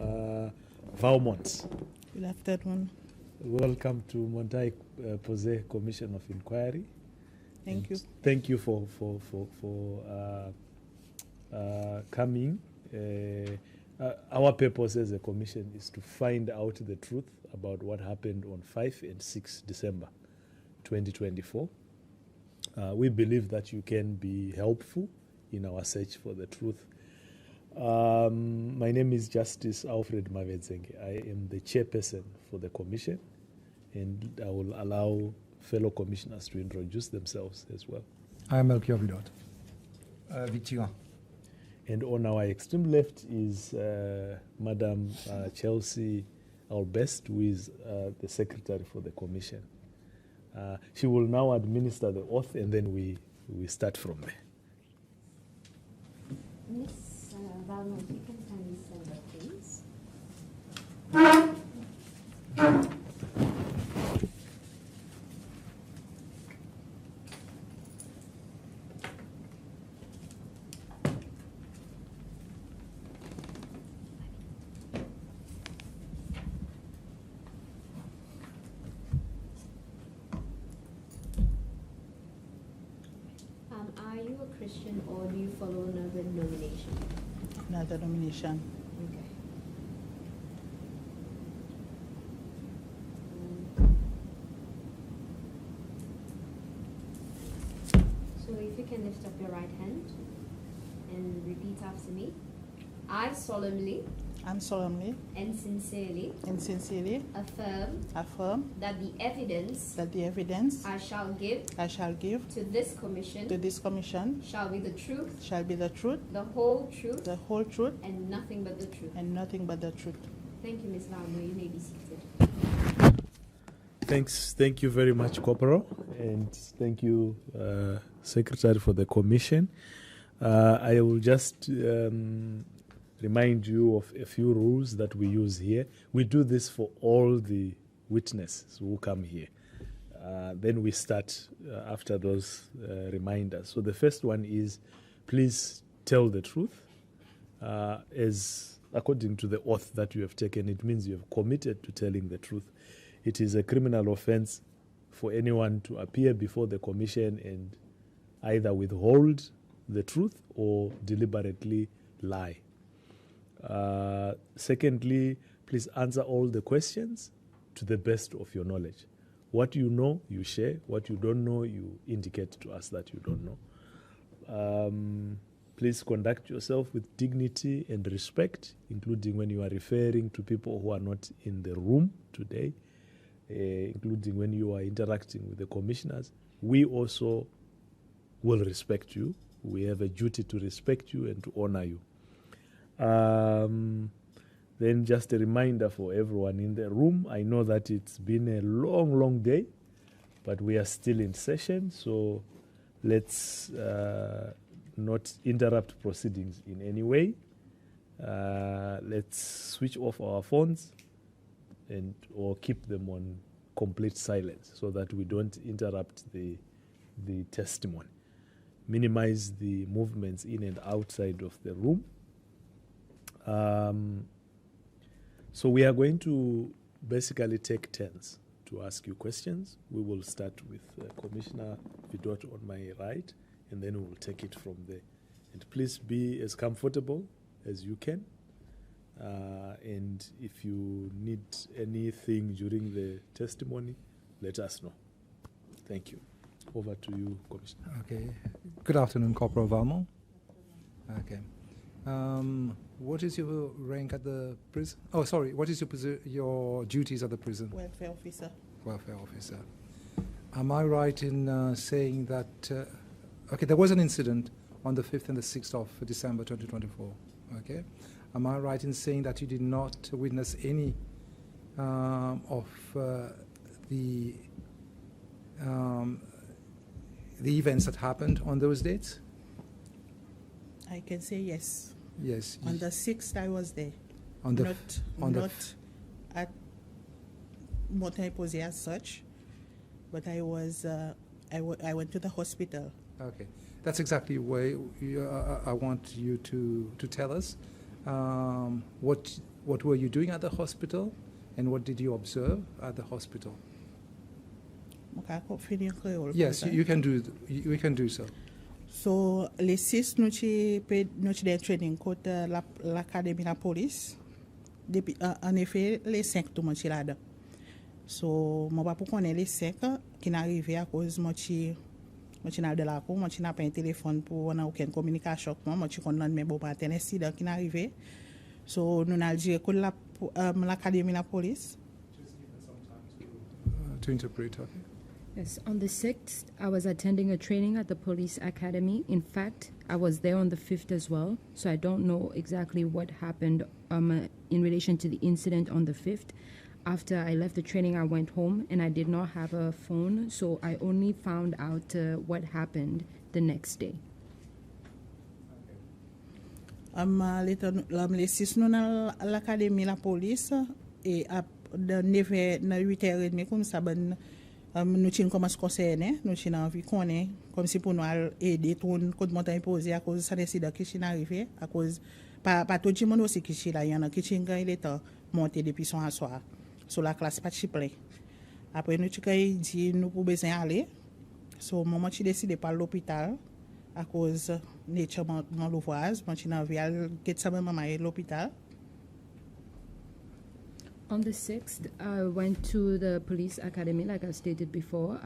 Valmont. Good afternoon. Welcome to Montagne Posée Commission of Inquiry. Thank you. Thank you for coming. Our purpose as a commission is to find out the truth about what happened on 5 and 6 December 2024. We believe that you can be helpful in our search for the truth. My name is Justice Alfred Mavedzenge. I am the chairperson for the commission, and I will allow fellow commissioners to introduce themselves as well. I am Melchior Vidot. Victor. And on our extreme left is Madam Chelsea Albest, who is the secretary for the commission. She will now administer the oath, and then we start from there. Miss Valmont, you can kindly stand up, please. Are you a Christian or do you follow another denomination? Another nomination. Okay. So if you can lift up your right hand and repeat after me. I solemnly I'm solemnly and sincerely and sincerely affirm that the evidence that the evidence I shall give to this commission shall be the truth, the whole truth, and nothing but the truth. Thank you, Ms. Valmont. You may be seated. Thank you very much, Corporal, and thank you, Secretary, for the commission. I will just remind you of a few rules that we use here. We do this for all the witnesses who come here. Then we start after those reminders. So the first one is, please tell the truth. As according to the oath that you have taken, it means you have committed to telling the truth. It is a criminal offense for anyone to appear before the commission and either withhold the truth or deliberately lie. Secondly, please answer all the questions to the best of your knowledge. What you know, you share. What you don't know, you indicate to us that you don't know. Please conduct yourself with dignity and respect, including when you are referring to people who are not in the room today, including when you are interacting with the commissioners. We also will respect you. We have a duty to respect you and to honor you. Then just a reminder for everyone in the room. I know that it's been a long day, but we are still in session, so let's not interrupt proceedings in any way. Let's switch off our phones or keep them on complete silence so that we don't interrupt the testimony. Minimize the movements in and outside of the room. So we are going to basically take turns to ask you questions. We will start with Commissioner Vidot on my right, and then we will take it from there. And please be as comfortable as you can. And if you need anything during the testimony, let us know. Thank you. Over to you, Commissioner. Okay. Good afternoon, Corporal Valmont. Okay. What is your rank at the prison? Oh, sorry. What is your duties at the prison? Welfare officer. Welfare officer. Am I right in saying that, okay, there was an incident on the 5th and the 6th of December 2024, okay? Am I right in saying that you did not witness any of the events that happened on those dates? I can say yes. Yes. On the 6th, I was there. Not at Montagne Posée as such, but I was. I went to the hospital. Okay, that's exactly where I want you to tell us what what were you doing at the hospital, and what did you observe at the hospital? Yes, you can do. We can do so. So, les 6 nous avons training côté l'académie de la police. Depuis, en effet, les 5 tout le monde est là-dedans. So, je ne sais pas pourquoi les 5 qui sont arrivés à cause de moi je de la cour, je n'ai pas un téléphone pour avoir aucune communication avec moi, je connais mes beaux-parents qui sont arrivés. So, nous avons dit que l'académie de la police. To interpret, okay. Yes, on the 6th, I was attending a training at the police academy. In fact, I was there on the 5th as well, so I don't know exactly what happened in relation to the incident on the 5th. After I left the training, I went home, and I did not have a phone, so I only found out what happened the next day. Les 6 nous dans l'académie de la police, et de 9h à 8h30, comme ça, nous avons commencé à concerner, nous avons envie qu'on ait, comme si pour nous aider tout le monde Montagne Posée à cause de cet incident qui est arrivé, à cause, pas tout le monde aussi qui est là, il y en a qui sont il est monté depuis son soir, sur la classe pas plein. Après, nous avons dit nous pouvons besoin aller, so, moment où décidé par l'hôpital, à cause de nature de l'ouvrage, moi j'ai envie d'aller à l'hôpital. On the 6th, I went to the police academy, like I stated before.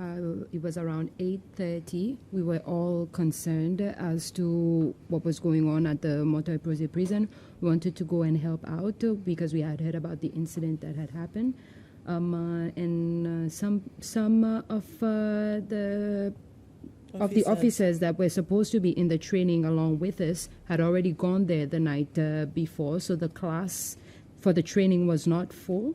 It was around 8:30. We were all concerned as to what was going on at the Montagne Posée prison. We wanted to go and help out because we had heard about the incident that had happened. And some of the officers that were supposed to be in the training along with us had already gone there the night before, so the class for the training was not full.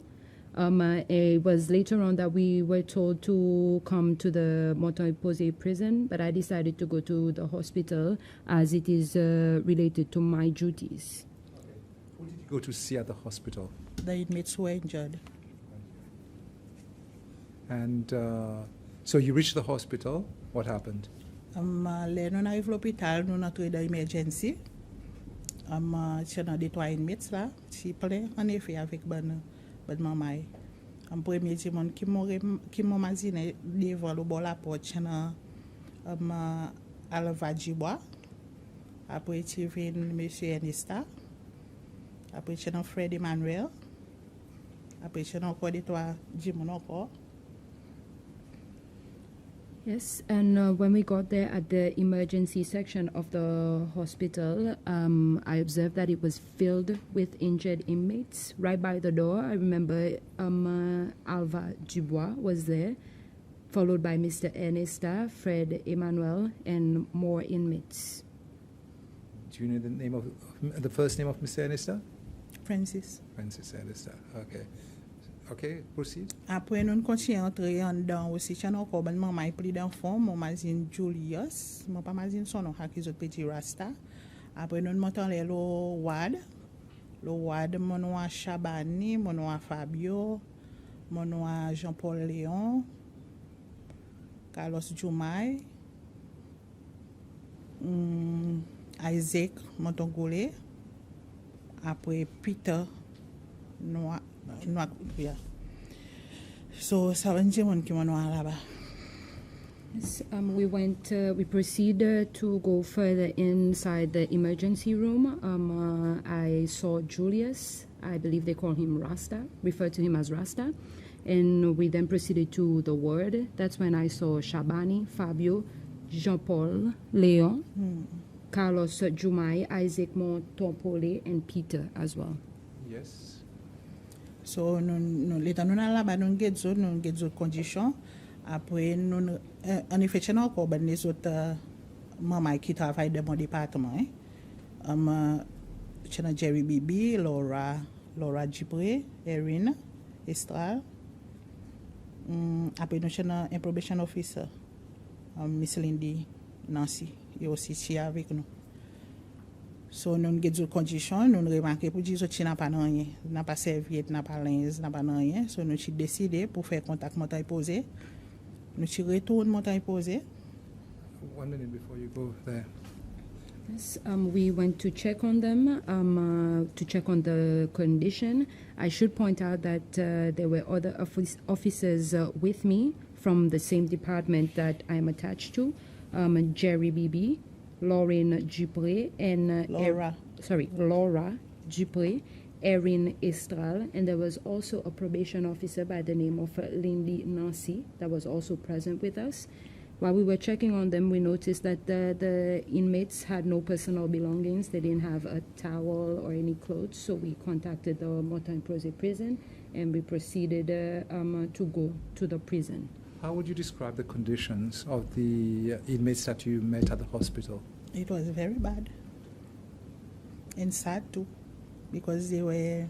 It was later on that we were told to come to the Montagne Posée prison, but I decided to go to the hospital as it is related to my duties. Okay. Who did you go to see at the hospital? The inmates who were injured. And so you reached the hospital. What happened? Nous arrivons à l'hôpital, nous entrons dans l'emergency. C'est dans des 3 inmates là, qui plaît en effet avec bonne maman. En premier dit mon qui m'a imaginé devant le bord la porte, c'est dans Alva Dubois. Après tu viens monsieur Ernesta. Après c'est dans Fred Emmanuel. Après c'est dans encore des 3 Jimon encore. Yes, and when we got there at the emergency section of the hospital, I observed that it was filled with injured inmates. Right by the door, I remember Alva Dubois was there, followed by Mr. Ernesta, Fred Emmanuel, and more inmates. Do you know the name of the first name of Mr. Ernesta? Francis. Francis Ernesta. Okay. Okay, proceed. Après, nous continuons à entrer dans aussi. J'ai encore une maman plus d'enfants, mon mazine Julius, mon pas mazine son nom, qui est petit Rasta. Après, nous montons le Wad. Le Wad, mon nom à Chabani, mon nom à Fabio, mon nom à Jean-Paul Léon, Carlos Jumay, Isaac Montongolé. Après, Peter Noah. So, Yes, we proceeded to go further inside the emergency room. I saw Julius, I believe they call him Rasta, refer to him as Rasta. And we then proceeded to the ward. That's when I saw Shabani, Fabio, Jean-Paul, Leon, Carlos Jumay, Isaac Montompole, and Peter as well. Yes. So, l'état nous là bas nous avons conditions. Après nous en effet c'est encore les autres maman qui travaillent dans mon département. C'est Jerry Bibi, Laura Gibré, Erin, Estral. Après nous c'est un probation officer, Miss Lindy Nancy, et aussi avec nous. So, nous avons des conditions, nous avons remarqué pour dire que nous n'avons pas rien, nous n'avons pas serviette, nous n'avons pas linge, nous n'avons pas rien. So, nous avons décidé pour faire contact Montagne Posée. Nous avons retourné Montagne Posée. 1 minute before you go there. Yes, we went to check on them, to check on the condition. I should point out that there were other officers with me from the same department that I'm attached to, Jerry Bibi, Lauren Dupré, and Laura Dupré, Erin Estral, and there was also a probation officer by the name of Lindy Nancy that was also present with us. While we were checking on them, we noticed that the inmates had no personal belongings. They didn't have a towel or any clothes, so we contacted the Montagne Posée prison, and we proceeded to go to the prison. How would you describe the conditions of the inmates that you met at the hospital? It was very bad and sad too, because they were,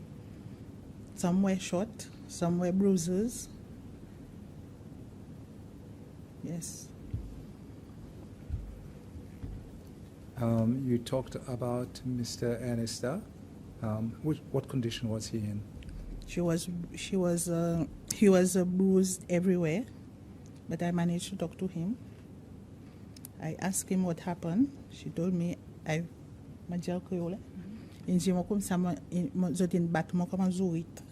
some were shot, some were bruises. Yes. You talked about Mr. Ernesta. What condition was he in? He was bruised everywhere, but I managed to talk to him. I asked him what happened. She told me I majal Creole. Inji mo comme ça mo zotin bat mo comme zourit.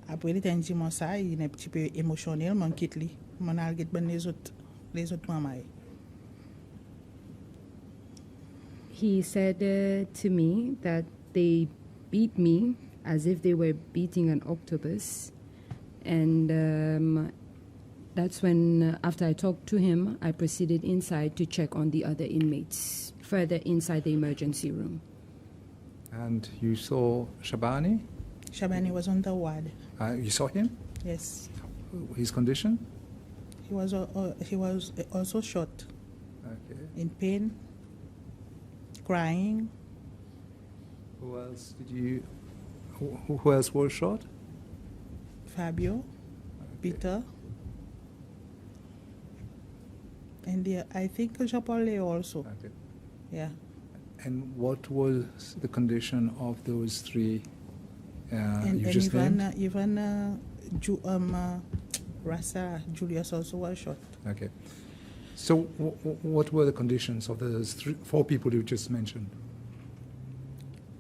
Après il inji mo ça, il est un petit peu émotionnel, mon quitte li. Mon alget ben les autres mamans. He said to me that they beat me as if they were beating an octopus. And that's when, after I talked to him, I proceeded inside to check on the other inmates, further inside the emergency room. And you saw Shabani? Shabani was on the ward. You saw him? Yes. His condition? He was also shot. Okay. In pain, crying. Who else did you? Who else was shot? Fabio, Okay. Peter, and I think Jean-Paul also. Okay. Yeah. And what was the condition of those three And you just named? even Rasa Julius also was shot. Okay. So what were the conditions of those four people you just mentioned?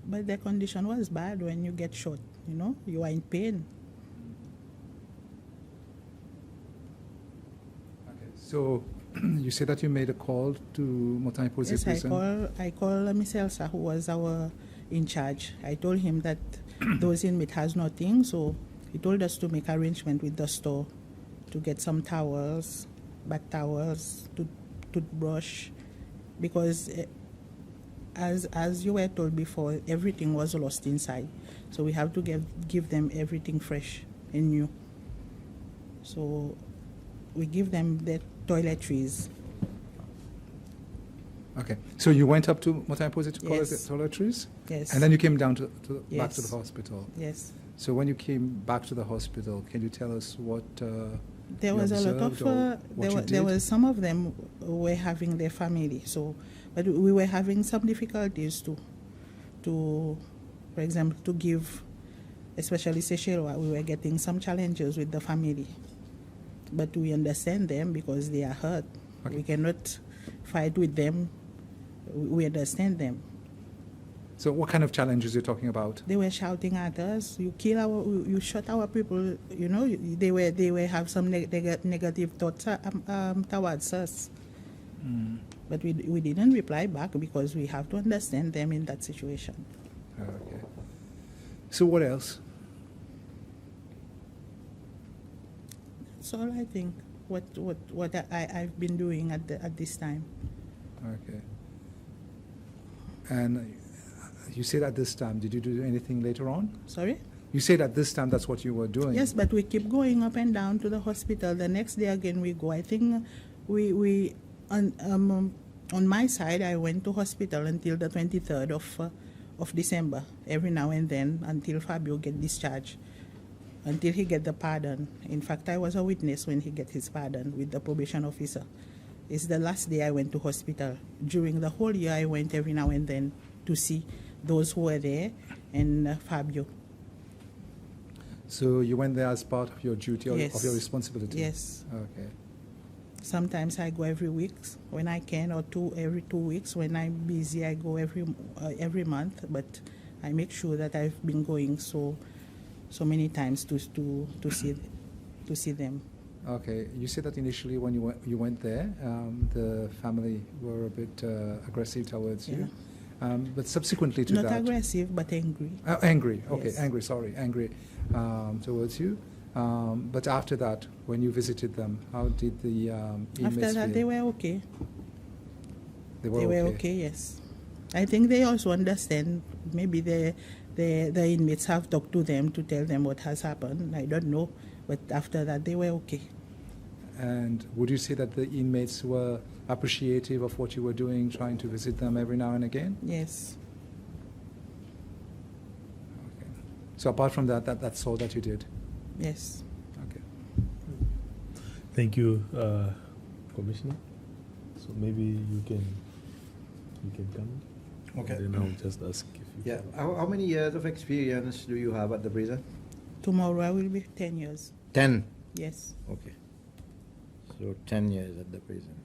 But the condition was bad when you get shot. You know, you are in pain. Okay. So you said that you made a call to Montagne Posée Yes, prison. I called Miss Elsa, who was our in charge. I told him that those inmates has nothing, so he told us to make arrangement with the store to get some towels, bath towels, toothbrush, because as you were told before, everything was lost inside. So we have to give them everything fresh and new. So we give them the toiletries. Okay. So you went up to Montagne Posée to collect the Yes. toiletries? Yes. And then you came down back to Yes. the hospital. Yes. So when you came back to the hospital, can you tell us what There you was a lot of observed or what you there did? was some of them were having their family, so but we were having some difficulties to for example to give, especially Seychelles, we were getting some challenges with the family, but we understand them because they are hurt. Okay. We cannot fight with them. We understand them. So what kind of challenges you're talking about? They were shouting at us, you shot our people, you know, they were have some negative thoughts towards us. Mm. But we didn't reply back because we have to understand them in that situation. Okay. So what else? That's all I think, what I've been doing at this time. Okay. And you said at this time, did you do anything later on? Sorry? You said at this time that's what you were doing. Yes, but we keep going up and down to the hospital. The next day again we go. I think we on my side I went to hospital until the 23rd of December, every now and then, until Fabio get discharged, until he get the pardon. In fact, I was a witness when he get his pardon with the probation officer. It's the last day I went to hospital. During the whole year I went every now and then to see those who were there and Fabio. So you went there as part of your duty or Yes. of your responsibility? Yes. Okay. Sometimes I go every week when I can, or every 2 weeks. When I'm busy, I go every month. But I make sure that I've been going so many times to see them. Okay, you said that initially when you went there, the family were a bit aggressive towards you, but subsequently to Not that, aggressive, but angry. Angry. Okay, Yes. angry. Sorry, angry towards you. But after that, when you visited them, how did the inmates After that, feel? they were okay. They were okay. Yes. I think they also understand. Maybe the inmates have talked to them to tell them what has happened. I don't know. But after that, they were okay. And would you say that the inmates were appreciative of what you were doing, trying to visit them every now and again? Yes. Okay. So apart from that, that's all that you did? Yes. Okay. Thank you, Commissioner. So maybe you can come. Okay. Then I'll just ask if you. Yeah. How many years of experience do you have at the prison? Tomorrow I will be 10 years. 10. Yes. Okay. So 10 years at the prison.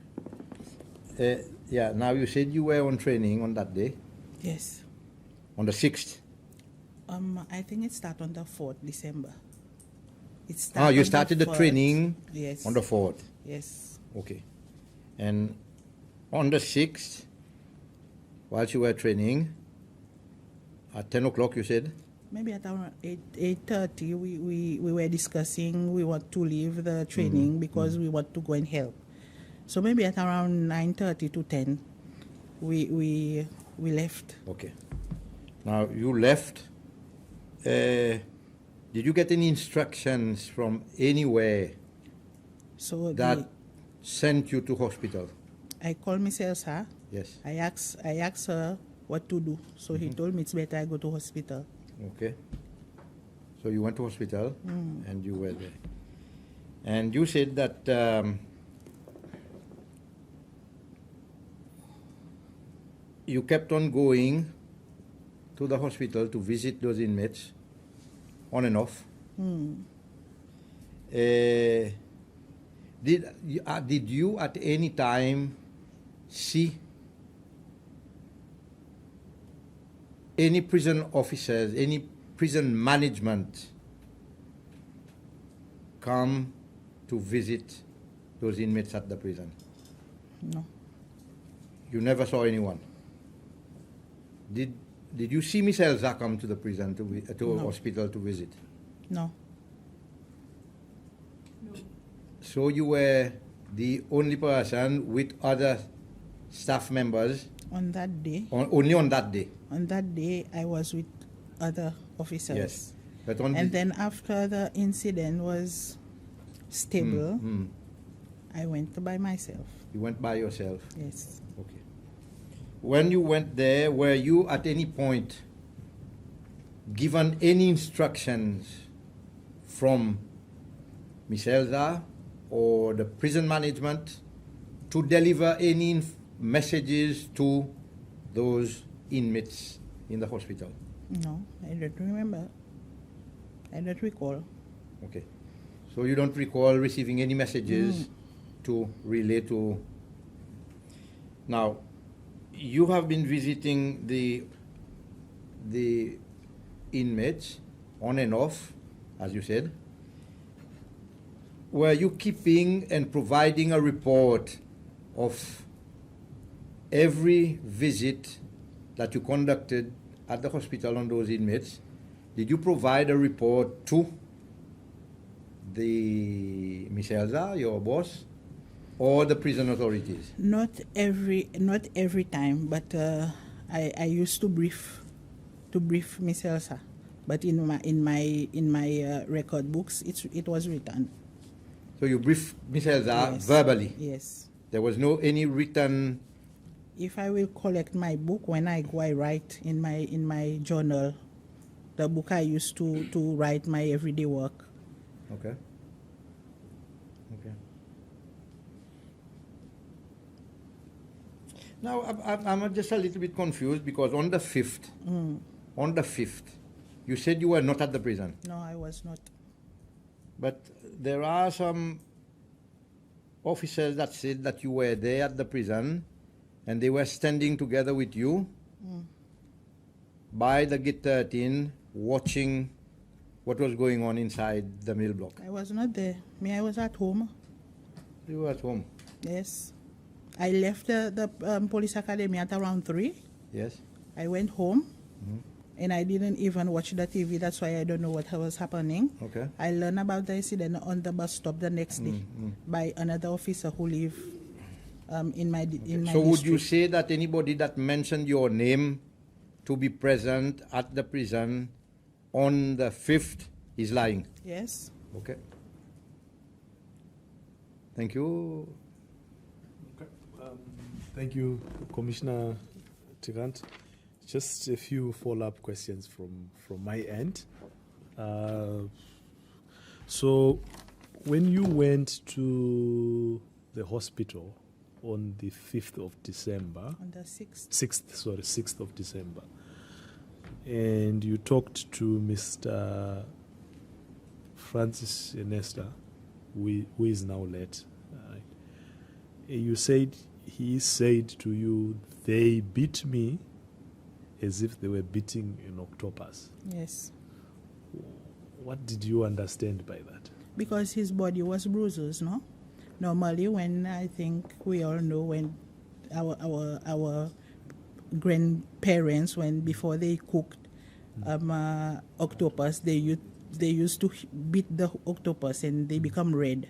Yeah. Now you said you were on training on that day, Yes. on the 6th. I think it started on the 4th December. It You on started the 4th. training Yes. on the 4th. Yes. Okay. And on the 6th, whilst you were training, at 10 o'clock you said? Maybe at around 8:30, we were discussing we want to leave the training because we want to go and help. So maybe at around 9:30 to 10, we left. Okay. Now you left. Did you get any instructions from anywhere So that sent you to hospital? I called Miss Elsa. Yes. I asked her what to do. So he told me it's better I go to hospital. Okay. So you went to hospital and you were there. And you said that you kept on going to the hospital to visit those inmates on and off. Did you at any time see any prison officers, any prison management come to visit those inmates at the prison? No. You never saw anyone? Did you see Miss Elsa come to the prison, to No. hospital to visit? No. So you were the only person with other staff members On that day, only on that day? on that day, I was with other officers. Yes. But on And then after the incident was stable, I went by myself. you went by yourself? Yes. Okay. When you went there, were you at any point given any instructions from Miss Elsa or the prison management to deliver any messages to those inmates in the hospital? No, I don't remember. I don't recall. Okay. So you don't recall receiving any messages to relay to... Now, you have been visiting the inmates on and off, as you said. Were you keeping and providing a report of every visit that you conducted at the hospital on those inmates? Did you provide a report to the Miss Elsa, your boss, or the prison authorities? Not every time, but I used to brief Miss Elsa. But in my record books, it was written. So you briefed Miss Elsa Yes. verbally? Yes. There was no any written... If I will collect my book, when I go, I write in my journal, the book I used to write my everyday work. Okay. Okay. Now, I'm just a little bit confused because on the 5th, you said you were not at the prison. No, I was not. But there are some officers that said that you were there at the prison and they were standing together with you by the gate 13 watching what was going on inside the mill block? I was not there. I was at home. You were at home? Yes. I left the police academy at around 3. Yes. I went home and I didn't even watch the TV. That's why I don't know what was happening. Okay. I learned about the incident on the bus stop the next day by another officer who lived in my So would you district. say that anybody that mentioned your name to be present at the prison on the 5th is lying? Yes. Okay. Thank you. Okay. Thank you, Commissioner Tigant. Just a few follow-up questions from my end. So, when you went to the hospital on the 5th of December, On the 6th. 6th of December, and you talked to Mr. Francis Enesta, who is now late. You said he said to you, "They beat me as if they were beating an octopus." Yes. What did you understand by that? Because his body was bruises, no? Normally, when I think we all know when our grandparents, when before they cooked octopus, they used to beat the octopus and they become red.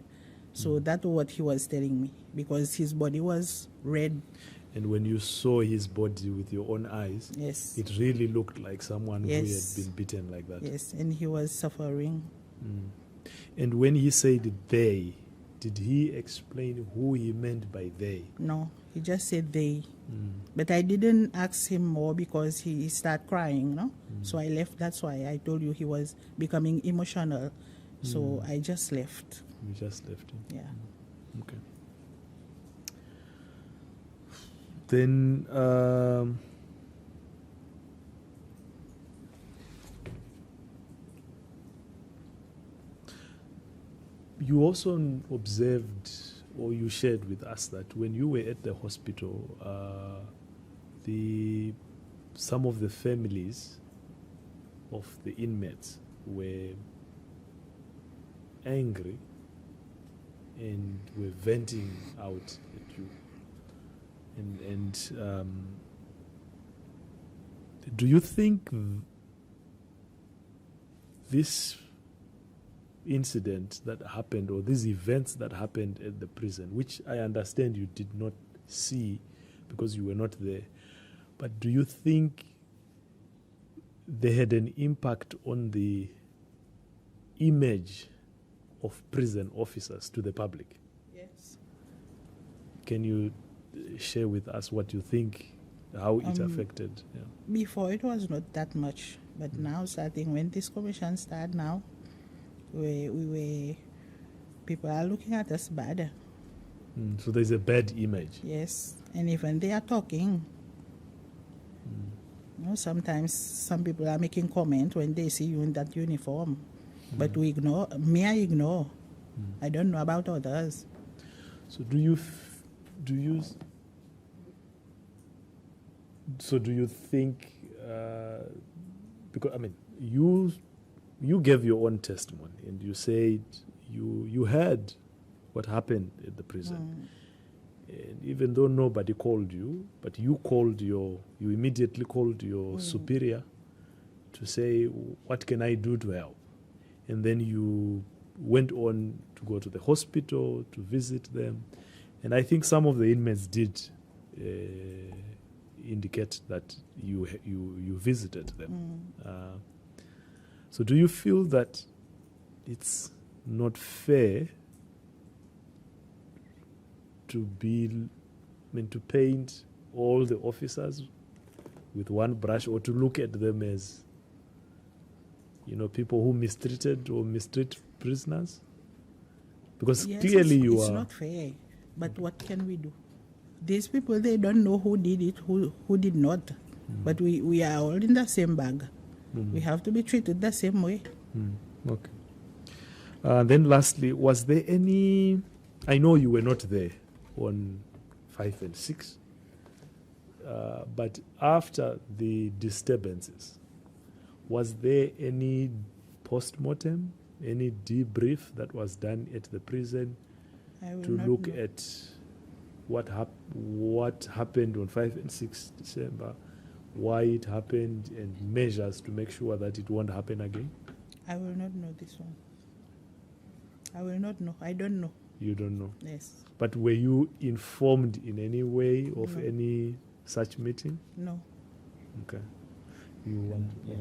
So that's what he was telling me, because his body was red. And when you saw his body with your own eyes, Yes. it really looked like someone who had Yes. been beaten like that. Yes, and he was suffering. And when he said they, did he explain who he meant by they? No, he just said they. But I didn't ask him more because he started crying, no? So I left. That's why I told you he was becoming emotional. So I just left. You just left him. Yeah. Okay. Then you also observed, or you shared with us, that when you were at the hospital, some of the families of the inmates were angry and were venting out at you. And do you think this incident that happened, or these events that happened at the prison, which I understand you did not see because you were not there, but do you think they had an impact on the image of prison officers to the public? Yes. Can you share with us what you think, how it affected? Yeah. Before it was not that much, but now starting when this commission started now, people are looking at us bad. So there's a bad image. Yes, and even they are talking. You know, sometimes some people are making comment when they see you in that uniform, but we ignore. I ignore. I don't know about others. So do you think, because I mean, you gave your own testimony and you said you heard what happened at the prison, and even though nobody called you, but you immediately called your superior to say, what can I do to help? And then you went on to go to the hospital to visit them, and I think some of the inmates did indicate that you visited them. So do you feel that it's not fair to paint all the officers with one brush, or to look at them as, people who mistreated or mistreat prisoners? Because Yes, clearly it's not fair. But what can we do? These people, they don't know who did it, who did not. But we are all in the same bag. We have to be treated the same way. Okay. Then lastly, was there any I know you were not there on 5 and 6, but after the disturbances, was there any post-mortem, any debrief that was done at the prison I will to not look know. at what happened on 5 and 6 December, why it happened, and measures to make sure that it won't happen again? I will not know this one. I will not know. I don't know. You don't know. Yes. But were you informed in any way of No. any such meeting? No. Okay. You want to? Yeah.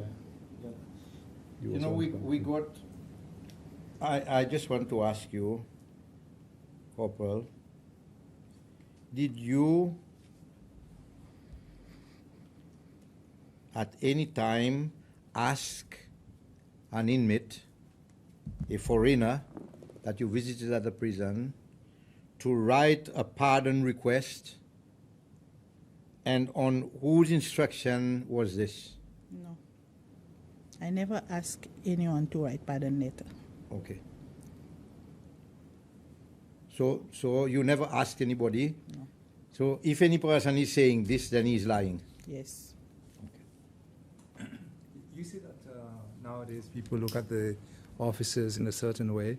You You also know, want we to- got. I just want to ask you, Corporal, did you at any time ask an inmate, a foreigner that you visited at the prison, to write a pardon request? And on whose instruction was this? No. I never asked anyone to write pardon letter. Okay. So you never asked anybody? No. So if any person is saying this, then he's lying. Yes. You see that nowadays people look at the officers in a certain way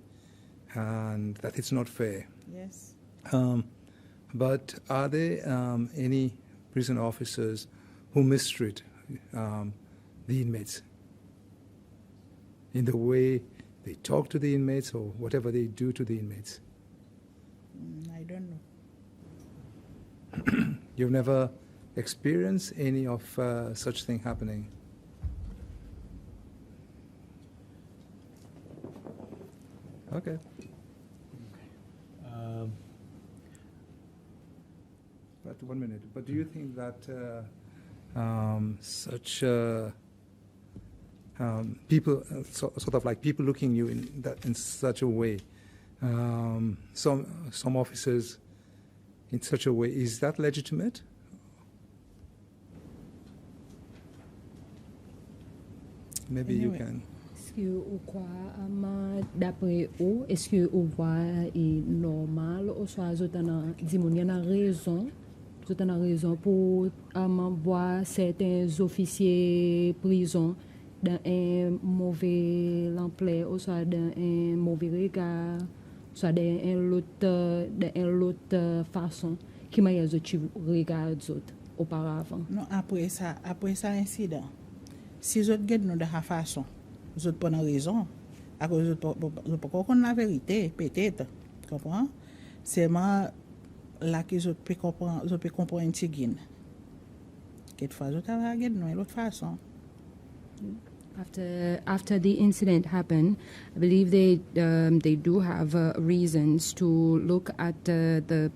and that it's not fair. Yes. But are there any prison officers who mistreat the inmates in the way they talk to the inmates or whatever they do to the inmates? I don't know. You've never experienced any of such thing happening? Okay. But 1 minute. But do you think that such people, sort of like people looking you in such a way, some officers in such a way, is that legitimate? Maybe you Anyway. can. Est-ce que vous croyez, d'après vous, est-ce que vous voyez normal ou soit vous avez raison, vous avez raison pour voir certains officiers prison dans un mauvais emploi ou soit dans un mauvais regard, soit dans une autre façon qui m'a regardé auparavant. Non, après ça incident, si vous avez de la façon, vous n'avez pas de raison, à cause vous n'avez pas connaître la vérité, peut-être, tu comprends? C'est moi là que vous pouvez comprendre un petit gain. Quelquefois, vous avez de l'autre façon. After the incident happened, I believe they do have reasons to look at the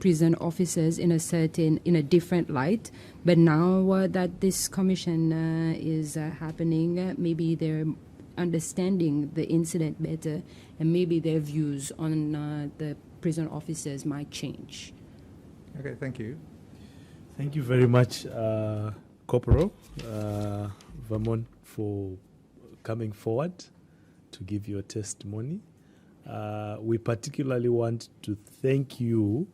prison officers in a different light. But now that this commission is happening, maybe they're understanding the incident better, and maybe their views on the prison officers might change. Okay, thank you. Thank you very much, Corporal Vermont, for coming forward to give your testimony. We particularly want to thank you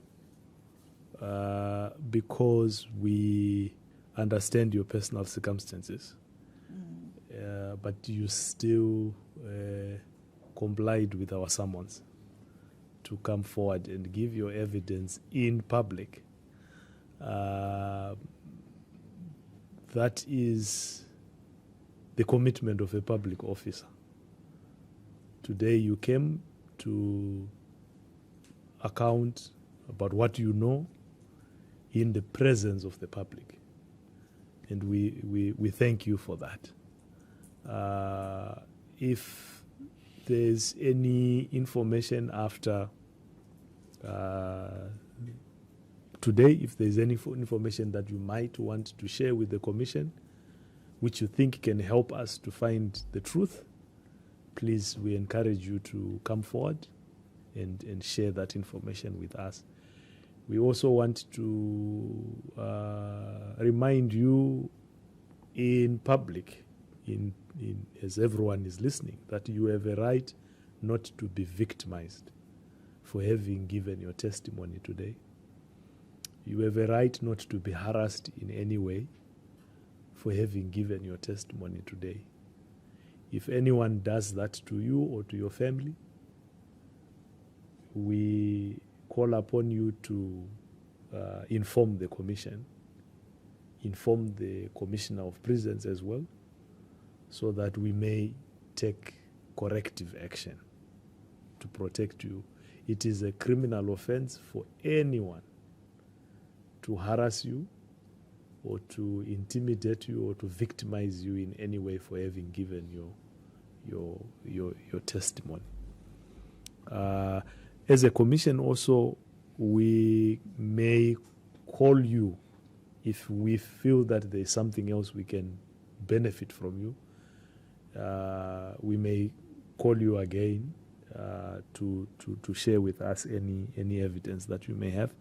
because we understand your personal circumstances, but you still complied with our summons to come forward and give your evidence in public. That is the commitment of a public officer. Today you came to account about what you know in the presence of the public. And we thank you for that. If there's any information after today, if there's any information that you might want to share with the Commission, which you think can help us to find the truth, please, we encourage you to come forward and share that information with us. We also want to remind you in public, as everyone is listening, that you have a right not to be victimized for having given your testimony today. You have a right not to be harassed in any way for having given your testimony today. If anyone does that to you or to your family, we call upon you to inform the Commission, inform the Commissioner of Prisons as well, so that we may take corrective action to protect you. It is a criminal offense for anyone to harass you or to intimidate you or to victimize you in any way for having given your testimony. As a commission also, we may call you if we feel that there is something else we can benefit from you. We may call you again to share with us any evidence that you may have.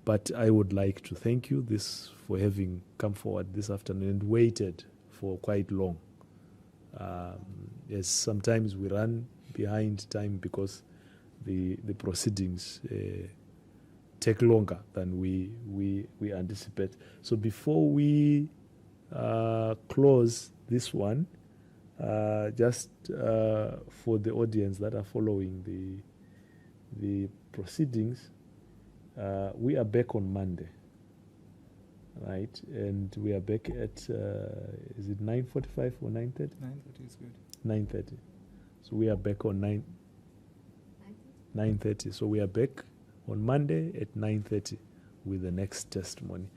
But I would like to thank you for having come forward this afternoon and waited for quite long. Yes, sometimes we run behind time because the proceedings take longer than we anticipate. So before we close this one, just for the audience that are following the proceedings, we are back on Monday, right? And we are back at, is it 9:45 or 9:30? 9:30 is good. 9:30. So we are back on 9:30. So we are back on Monday at 9:30 with the next testimony.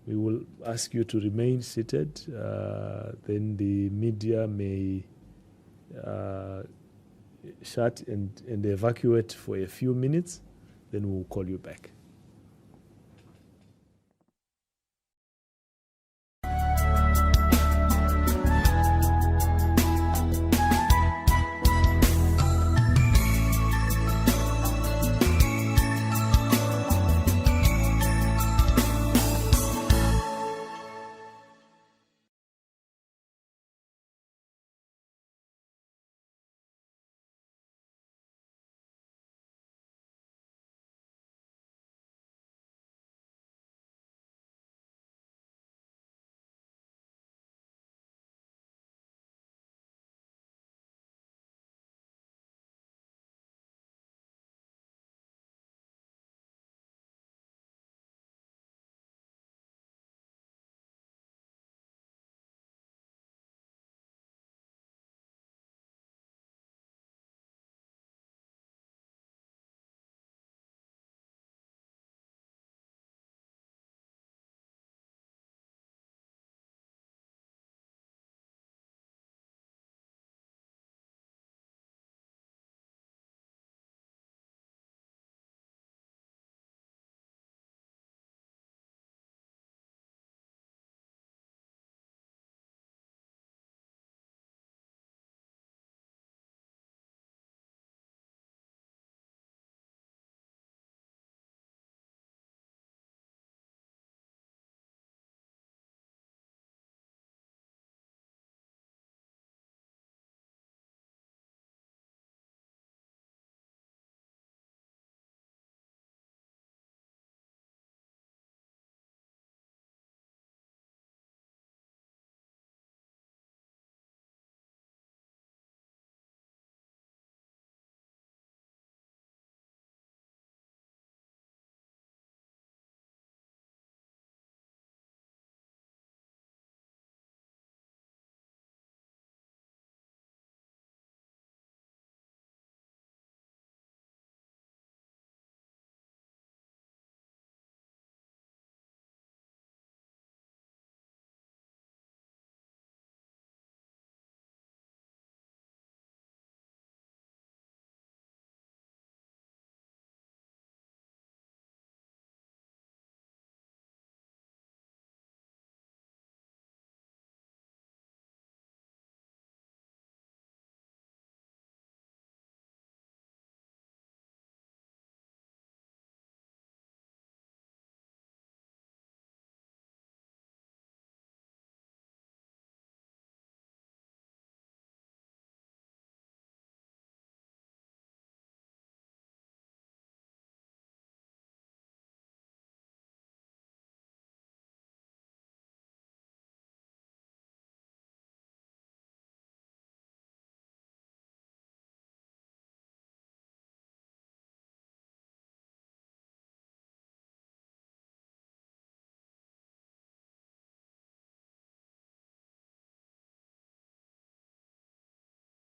We will ask you to remain seated. Then the media may shut and evacuate for a few minutes. Then we'll call you back.